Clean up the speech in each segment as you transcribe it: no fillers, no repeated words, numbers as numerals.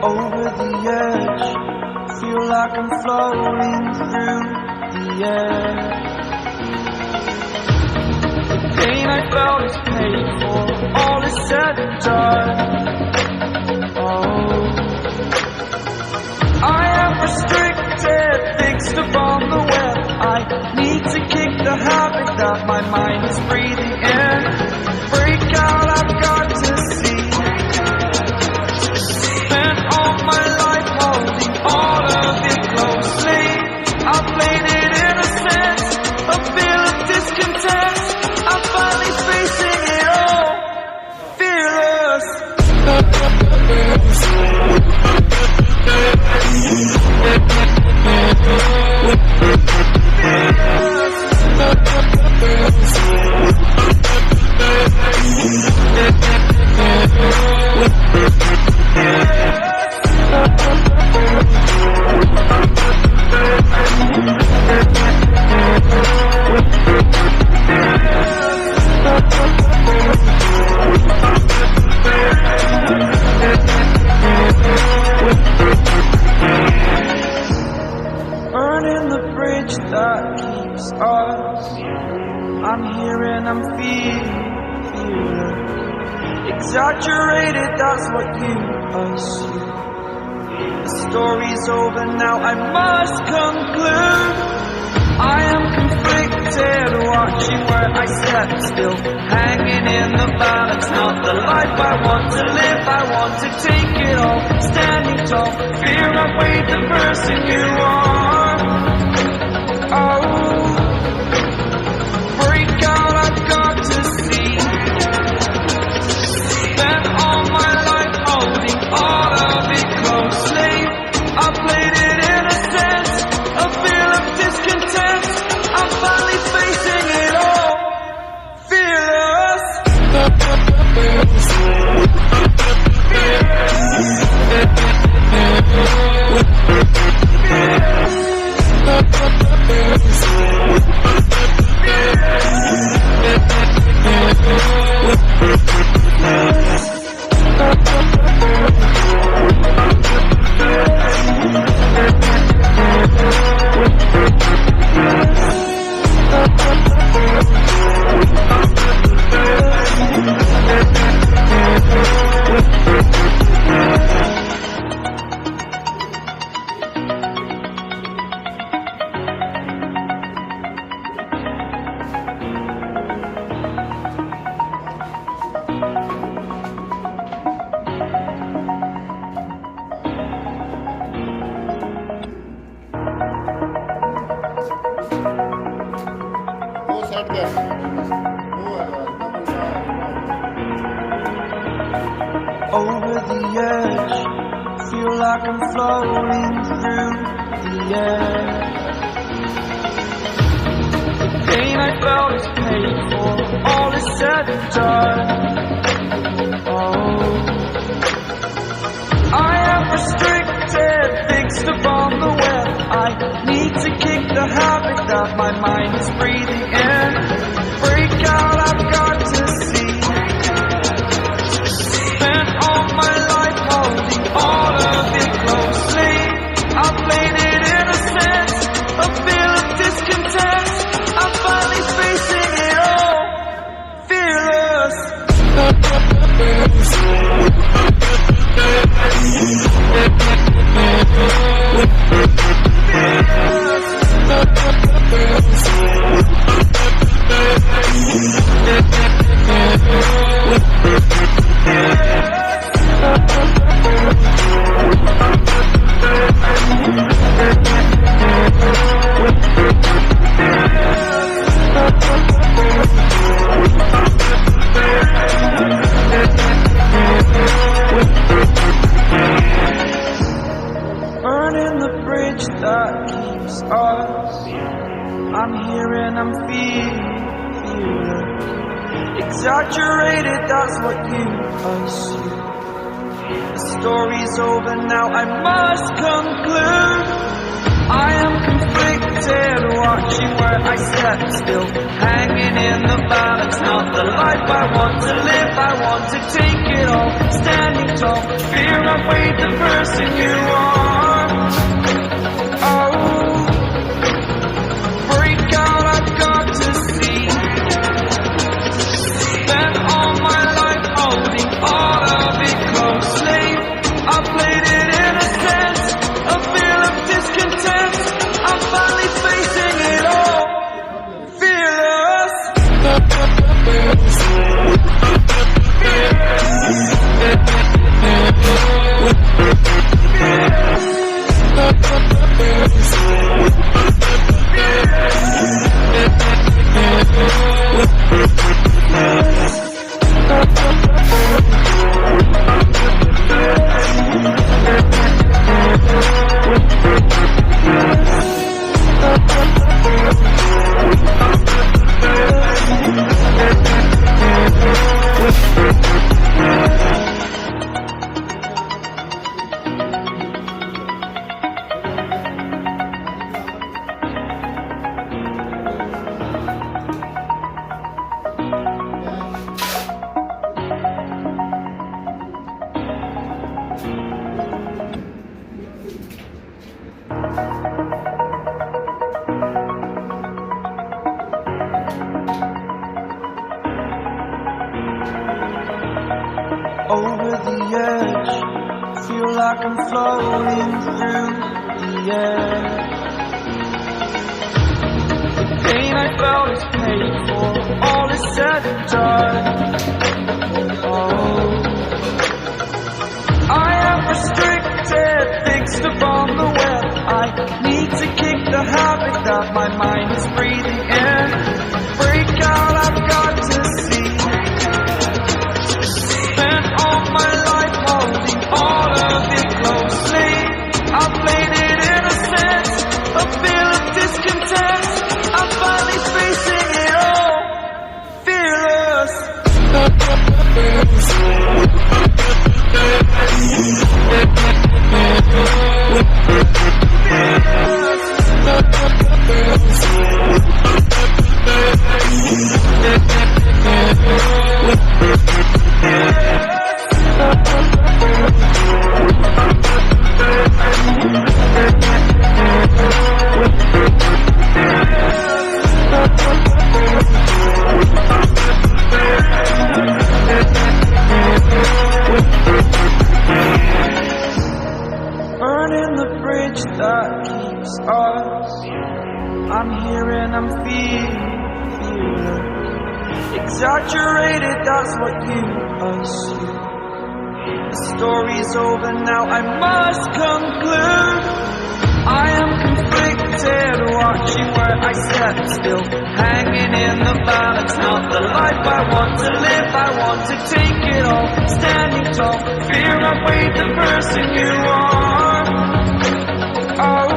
Over the edge, feel like I'm floating through the air. The pain I felt is paid for, all is said and done. Oh, I am restricted, fixed upon the web. I need to kick the habit that my mind is breathing in. Break out, I've got to see. All of it closely, I played it innocent, a feel of discontent. I'm finally facing it all, fearless. Burning the bridge that keeps us. I'm here and I'm feeling exaggerated, that's what you assume. The story's over now, I must conclude. I am conflicted, watching where I step still, hanging in the balance. Not the life I want to live, I want to take it all. Standing tall, fear outweighed the person you are. Oh, break out, I've got to see. Spent all my life holding all of it closely. I played it innocent, a feel of discontent. I'm finally facing it all, fearless. Over the edge, feel like I'm floating through the air. The pain I felt is paid for, all is said and done. Oh, I am restricted, fixed upon the web. I need to kick the habit that my mind is breathing in. Break out, I've got to see. All of it closely, I played it innocent, a feel of discontent. I'm finally facing it all, fearless. Burning the bridge that keeps us. I'm here and I'm feeling exaggerated, that's what you assume. The story's over now, I must conclude. I am conflicted, watching where I step still, hanging in the balance. Not the life I want to live, I want to take it all. Standing tall, fear outweighed the person you are. Oh, break out, I've got to see. Spent all my life holding all of it closely. I played it in a sense, a feel of discontent. I'm finally facing it all, fearless. Over the edge, feel like I'm floating through the air. The pain I felt is paid for, all is said and done. Oh, I am restricted, fixed upon the web. I need to kick the habit that my mind is breathing in. Break out, I've got to see. My life holding all of it closely. I played it in a sense, a feel of discontent. I'm finally facing it all, fearless. Burning the bridge that keeps us. I'm here and I'm feeling exaggerated, that's what you assume. The story's over now, I must conclude. I am conflicted, watching where I step still, hanging in the balance. Not the life I want to live, I want to take it all. Standing tall, fear outweighed the person you are. Oh,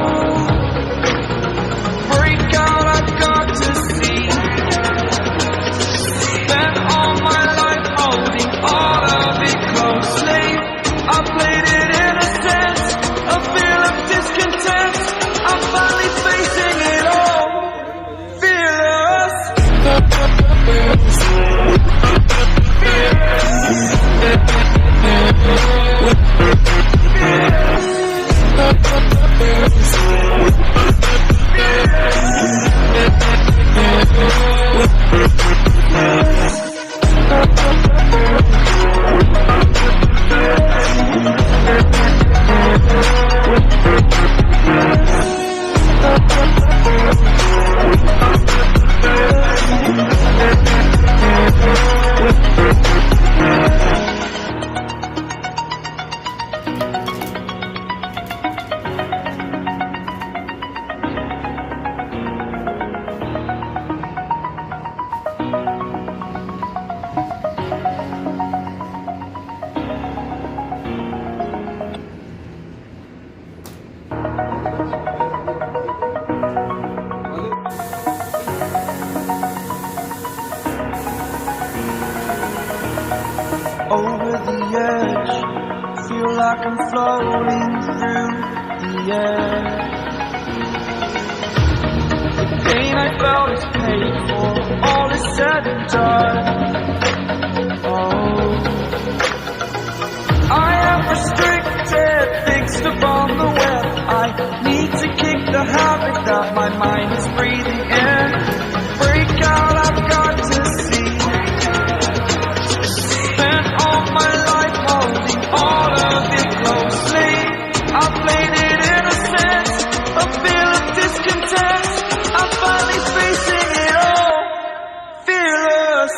break out, I've got to see. Spent all my life holding all of it closely. I played it in a sense, a feel of discontent. I'm finally facing it all, fearless. Over the edge, feel like I'm floating through the air. The pain I felt mind is breathing in. Break out, I've got to see. Spent all my life holding all of it closely. I played it innocent, a feel of discontent. I'm finally facing it all, fearless.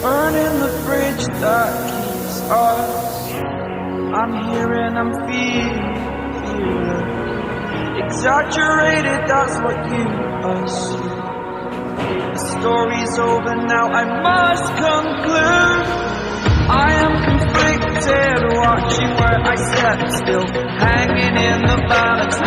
Burning the bridge that keeps us. I'm here and I'm feeling exaggerated, that's what you assume. The story's over now, I must conclude. I am conflicted, watching where I step still, hanging in the balance.